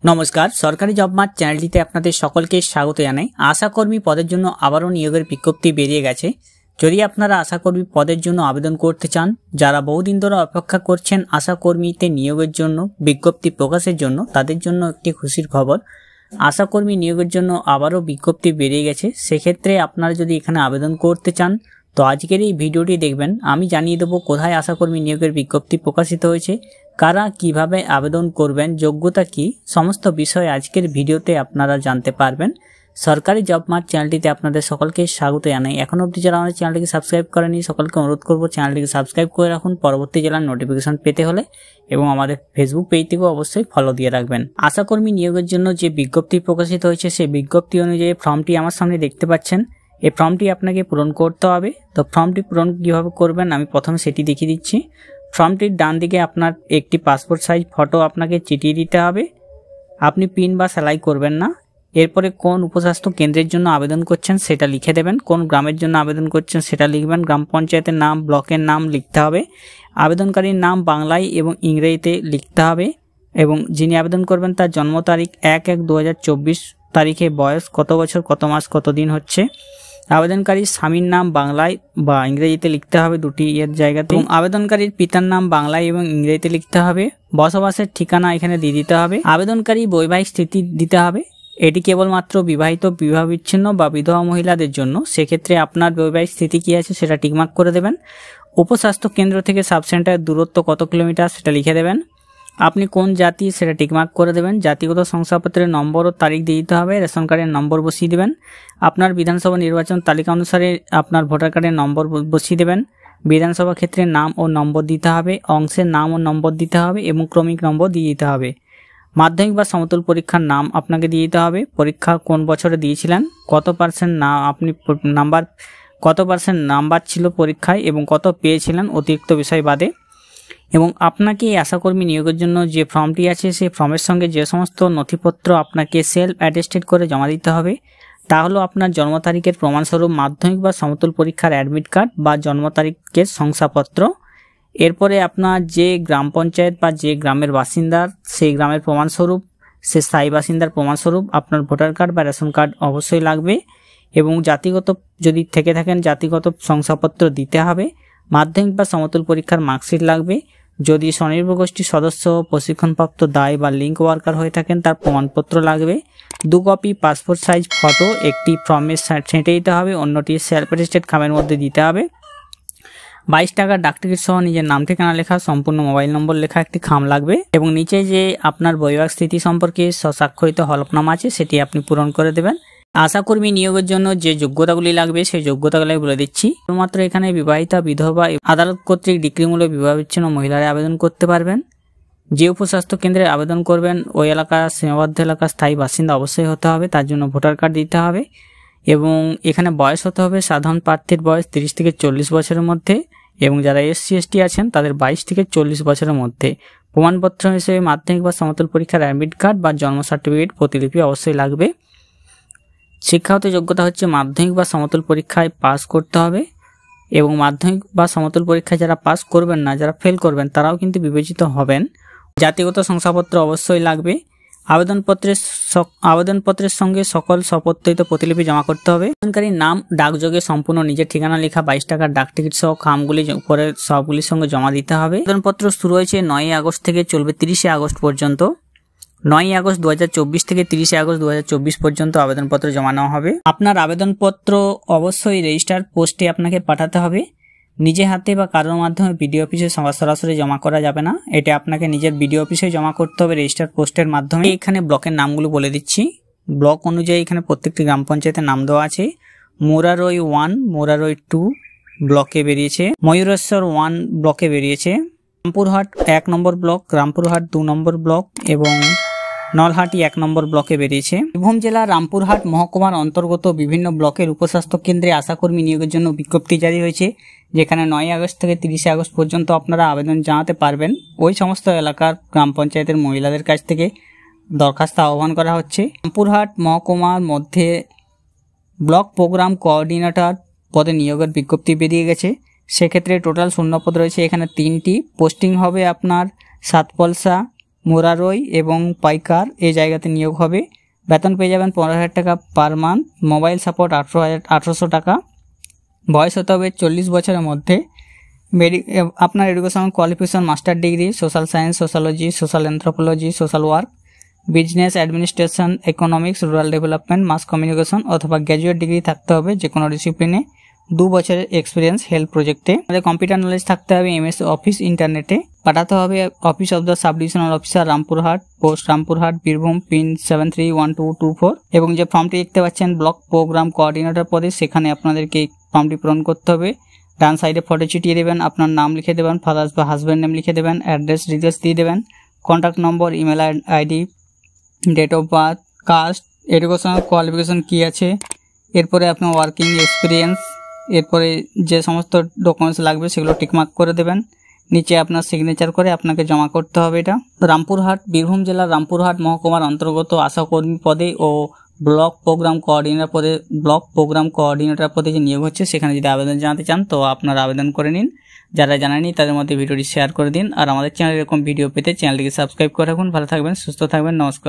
নমস্কার, সরকারি job mart চ্যানেলটিতে আপনাদের সকলকে স্বাগত জানাই। আশাকর্মী পদের জন্য আবারও নিয়োগের বিজ্ঞপ্তি বেরিয়ে গেছে। যদি আপনারা আশাকর্মী পদের জন্য আবেদন করতে চান, যারা বহুদিন ধরে অপেক্ষা করছেন আশাকর্মীতে নিয়োগের জন্য বিজ্ঞপ্তি প্রকাশের জন্য, তাদের জন্য একটি খুশির খবর। আশাকর্মী নিয়োগের জন্য আবারও বিজ্ঞপ্তি বেরিয়ে গেছে। সেক্ষেত্রে আপনারা যদি এখানে আবেদন করতে চান তো আজকের এই ভিডিওটি দেখবেন। আমি জানিয়ে দেবো কোথায় আশাকর্মী নিয়োগের বিজ্ঞপ্তি প্রকাশিত হয়েছে, কারা কিভাবে আবেদন করবেন, যোগ্যতা কি, সমস্ত বিষয় আজকের ভিডিওতে আপনারা জানতে পারবেন। সরকারি জব মার্ট চ্যানেলটিতে আপনাদের সকলকে স্বাগত জানাই। এখন অবধি যারা আমাদের চ্যানেলটিকে সাবস্ক্রাইব করেনি সকলকে অনুরোধ করব চ্যানেলটিকে সাবস্ক্রাইব করে রাখুন পরবর্তী জেলার নোটিফিকেশন পেতে হলে, এবং আমাদের ফেসবুক পেজ থেকেও অবশ্যই ফলো দিয়ে রাখবেন। আশাকর্মী নিয়োগের জন্য যে বিজ্ঞপ্তি প্রকাশিত হয়েছে সেই বিজ্ঞপ্তি অনুযায়ী ফর্মটি আমার সামনে দেখতে পাচ্ছেন। এই ফর্মটি আপনাকে পূরণ করতে হবে। তো ফর্মটি পূরণ কীভাবে করবেন আমি প্রথমে সেটি দেখিয়ে দিচ্ছি। ফর্মটির ডান দিকে আপনার একটি পাসপোর্ট সাইজ ফটো আপনাকে চিটিয়ে দিতে হবে। আপনি পিন বা সেলাই করবেন না। এরপরে কোন উপস্বাস্থ্য কেন্দ্রের জন্য আবেদন করছেন সেটা লিখে দেবেন। কোন গ্রামের জন্য আবেদন করছেন সেটা লিখবেন। গ্রাম পঞ্চায়েতের নাম, ব্লকের নাম লিখতে হবে। আবেদনকারীর নাম বাংলায় এবং ইংরেজিতে লিখতে হবে, এবং যিনি আবেদন করবেন তার জন্ম তারিখ 1/1/2024 তারিখে, বয়স কত বছর, কত মাস, কত দিন হচ্ছে। আবেদনকারীর স্বামীর নাম বাংলায় বা ইংরেজিতে লিখতে হবে, দুটি এর জায়গাতে। এবং আবেদনকারীর পিতার নাম বাংলায় এবং ইংরেজিতে লিখতে হবে। বসবাসের ঠিকানা এখানে দিয়ে দিতে হবে। আবেদনকারী বৈবাহিক স্থিতি দিতে হবে। এটি কেবলমাত্র বিবাহিত, বিবাহ বিচ্ছিন্ন বা বিধবা মহিলাদের জন্য। সেক্ষেত্রে আপনার বৈবাহিক স্থিতি কী আছে সেটা টিকমার্ক করে দেবেন। উপস্বাস্থ্য কেন্দ্র থেকে সাবসেন্টারের দূরত্ব কত কিলোমিটার সেটা লিখে দেবেন। আপনি কোন জাতি সেটা টিকমার্ক করে দেবেন। জাতিগত শংসাপত্রের নম্বর ও তারিখ দিয়ে দিতে হবে। রেশন কার্ডের নম্বর বসিয়ে দেবেন। আপনার বিধানসভা নির্বাচন তালিকা অনুসারে আপনার ভোটার কার্ডের নম্বর বসিয়ে দেবেন। বিধানসভা ক্ষেত্রের নাম ও নম্বর দিতে হবে। অংশের নাম ও নম্বর দিতে হবে এবং ক্রমিক নম্বর দিয়ে দিতে হবে। মাধ্যমিক বা সমতুল পরীক্ষার নাম আপনাকে দিয়ে দিতে হবে। পরীক্ষা কোন বছরে দিয়েছিলেন, কত পার্সেন্ট নাম্বার ছিল পরীক্ষায় এবং কত পেয়েছিলেন অতিরিক্ত বিষয় বাদে। এবং আপনাকে এই আশাকর্মী নিয়োগের জন্য যে ফর্মটি আছে সেই ফর্মের সঙ্গে যে সমস্ত নথিপত্র আপনাকে সেলফ অ্যাটেস্টেড করে জমা দিতে হবে তা হলো আপনার জন্ম তারিখের প্রমাণস্বরূপ মাধ্যমিক বা সমতুল পরীক্ষার অ্যাডমিট কার্ড বা জন্ম তারিখের শংসাপত্র। এরপরে আপনার যে গ্রাম পঞ্চায়েত বা যে গ্রামের বাসিন্দা সেই গ্রামের প্রমাণস্বরূপ, সে স্থায়ী বাসিন্দার প্রমাণস্বরূপ আপনার ভোটার কার্ড বা রেশন কার্ড অবশ্যই লাগবে। এবং জাতিগত যদি থেকে থাকেন জাতিগত শংসাপত্র দিতে হবে। মাধ্যমিক বা সমতুল পরীক্ষার মার্কশিট লাগবে। যদি স্বনির্ভর গোষ্ঠীর সদস্য, প্রশিক্ষণপ্রাপ্ত দায় বা লিঙ্ক ওয়ার্কার হয়ে থাকেন তার প্রমাণপত্র লাগবে। 2 কপি পাসপোর্ট সাইজ ফটো একটি ফর্মে ছেঁটে দিতে হবে, অন্যটি সেলফ অ্যাটেস্টেড খামের মধ্যে দিতে হবে। 22 টাকার ডাকটিকিট সহ নিজের নাম ঠিকানা লেখা, সম্পূর্ণ মোবাইল নম্বর লেখা একটি খাম লাগবে। এবং নিচে যে আপনার বৈবাহিক স্থিতি সম্পর্কে স্বাক্ষরিত হলফনামা আছে সেটি আপনি পূরণ করে দেবেন। আশাকর্মী নিয়োগের জন্য যে যোগ্যতাগুলি লাগবে সেই যোগ্যতাগুলি বলে দিচ্ছি। শুধুমাত্র এখানে বিবাহিতা, বিধবা, আদালত কর্তৃক ডিক্রিমূল্যে বিবাহ বিচ্ছিন্ন মহিলারা আবেদন করতে পারবেন। যে উপস্বাস্থ্য কেন্দ্রে আবেদন করবেন ওই এলাকার সীমাবদ্ধ এলাকার স্থায়ী বাসিন্দা অবশ্যই হতে হবে, তার জন্য ভোটার কার্ড দিতে হবে। এবং এখানে বয়স হতে হবে সাধারণ প্রার্থীর বয়স 30 থেকে 40 বছরের মধ্যে, এবং যারা SC/ST আছেন তাদের 22 থেকে 40 বছরের মধ্যে। প্রমাণপত্র হিসেবে মাধ্যমিক বা সমতুল পরীক্ষার অ্যাডমিট কার্ড বা জন্ম সার্টিফিকেট প্রতিলিপি অবশ্যই লাগবে। শিক্ষাগত যোগ্যতা হচ্ছে মাধ্যমিক বা সমতুল পরীক্ষায় পাস করতে হবে, এবং মাধ্যমিক বা সমতুল পরীক্ষায় যারা পাস করবেন না, যারা ফেল করবেন তারাও কিন্তু বিবেচিত হবেন। জাতিগত শংসাপত্র অবশ্যই লাগবে। আবেদনপত্রের সঙ্গে সকল সপত্রিত প্রতিলিপি জমা করতে হবে। আবেদনকারীর নাম ডাকযোগে সম্পূর্ণ নিজের ঠিকানা লেখা 22 টাকার ডাকটিকিট সহ খামগুলি উপরের সবগুলির সঙ্গে জমা দিতে হবে। আবেদনপত্র শুরু হয়েছে 9 আগস্ট থেকে, চলবে 30 আগস্ট পর্যন্ত। 9 আগস্ট 2024 থেকে 30 আগস্ট 2024 পর্যন্ত আবেদনপত্র জমা নেওয়া হবে। আপনার আবেদনপত্র অবশ্যই রেজিস্টার পোস্টে আপনাকে পাঠাতে হবে। নিজে হাতে বা কারোর মাধ্যমে বিডিও অফিসে সরাসরি জমা করা যাবে না। এটা আপনাকে নিজের বিডিও অফিসে জমা করতে হবে রেজিস্টার পোস্টের মাধ্যমে। এখানে ব্লকের নামগুলো বলে দিচ্ছি। ব্লক অনুযায়ী এখানে প্রত্যেকটি গ্রাম পঞ্চায়েতের নাম দেওয়া আছে। মোরারই 1, মোরারই 2 ব্লকে বেরিয়েছে। ময়ূরেশ্বর 1 ব্লকে বেরিয়েছে। রামপুরহাট 1 নম্বর ব্লক, রামপুরহাট 2 নম্বর ব্লক এবং নলহাটি 1 নম্বর ব্লকে বেরিয়েছে। বীরভূম জেলার রামপুরহাট মহকুমার অন্তর্গত বিভিন্ন ব্লকের উপস্বাস্থ্য কেন্দ্রে আশাকর্মী নিয়োগের জন্য বিজ্ঞপ্তি জারি হয়েছে, যেখানে 9 আগস্ট থেকে 30 আগস্ট পর্যন্ত আপনারা আবেদন জানাতে পারবেন। ওই সমস্ত এলাকার গ্রাম পঞ্চায়েতের মহিলাদের কাছ থেকে দরখাস্ত আহ্বান করা হচ্ছে। রামপুরহাট মহকুমার মধ্যে ব্লক প্রোগ্রাম কোঅর্ডিনেটর পদে নিয়োগের বিজ্ঞপ্তি বেরিয়ে গেছে। সেক্ষেত্রে টোটাল শূন্যপদ রয়েছে এখানে 3টি। পোস্টিং হবে আপনার সাতপলসা, মোরারই এবং পাইকার এই জায়গাতে নিয়োগ হবে। বেতন পেয়ে যাবেন 15,000 টাকা পার মান্থ। মোবাইল সাপোর্ট 1800 টাকা। বয়স হতে হবে 40 বছরের মধ্যে। আপনার education qualification master degree, social science, sociology, social anthropology, social work, business administration, economics, rural development, mass communication অথবা গ্র্যাজুয়েট ডিগ্রি থাকতে হবে যে কোনো ডিসিপ্লিনে। 2 বছরের এক্সপিরিয়েন্স হেলথ প্রজেক্টে। আমাদের কম্পিউটার নলেজ থাকতে হবে, এমএস অফিস ইন্টারনেটে। পাঠাতে হবে office of the sub divisional officer, Rampurhat, post Rampurhat, Birbhum, pin 731224। এবং যে ফর্মটি দেখতে পাচ্ছেন ব্লক প্রোগ্রাম কোঅর্ডিনেটর পদে, সেখানে আপনাদেরকে এই ফর্মটি পূরণ করতে হবে। ডান সাইডে ফটো চিটিয়ে দেবেন, আপনার নাম লিখে দেবেন, ফাদার্স বা হাজব্যান্ড নেম লিখে দেবেন, অ্যাড্রেস ডিটেলস দিয়ে দেবেন, contact number, email ID, date of birth, caste, educational qualification কী আছে, এরপরে আপনার ওয়ার্কিং এক্সপিরিয়েন্স, এরপরে যে সমস্ত ডকুমেন্টস লাগবে সেগুলো টিকমার্ক করে দেবেন। নিচে আপনার সিগনেচার করে আপনাকে জমা করতে হবে। এটা রামপুরহাট, বীরভূম জেলার রামপুরহাট মহকুমার অন্তর্গত আশাকর্মী পদে ও ব্লক প্রোগ্রাম কোঅর্ডিনেটর পদে যে নিয়োগ হচ্ছে, সেখানে যদি আবেদন জানাতে চান তো আপনারা আবেদন করে নিন। যারা জানেননি তাদের মধ্যে ভিডিওটি শেয়ার করে দিন। আর আমাদের চ্যানেলে এরকম ভিডিও পেতে চ্যানেলটিকে সাবস্ক্রাইব করে রাখুন। ভালো থাকবেন, সুস্থ থাকবেন, নমস্কার।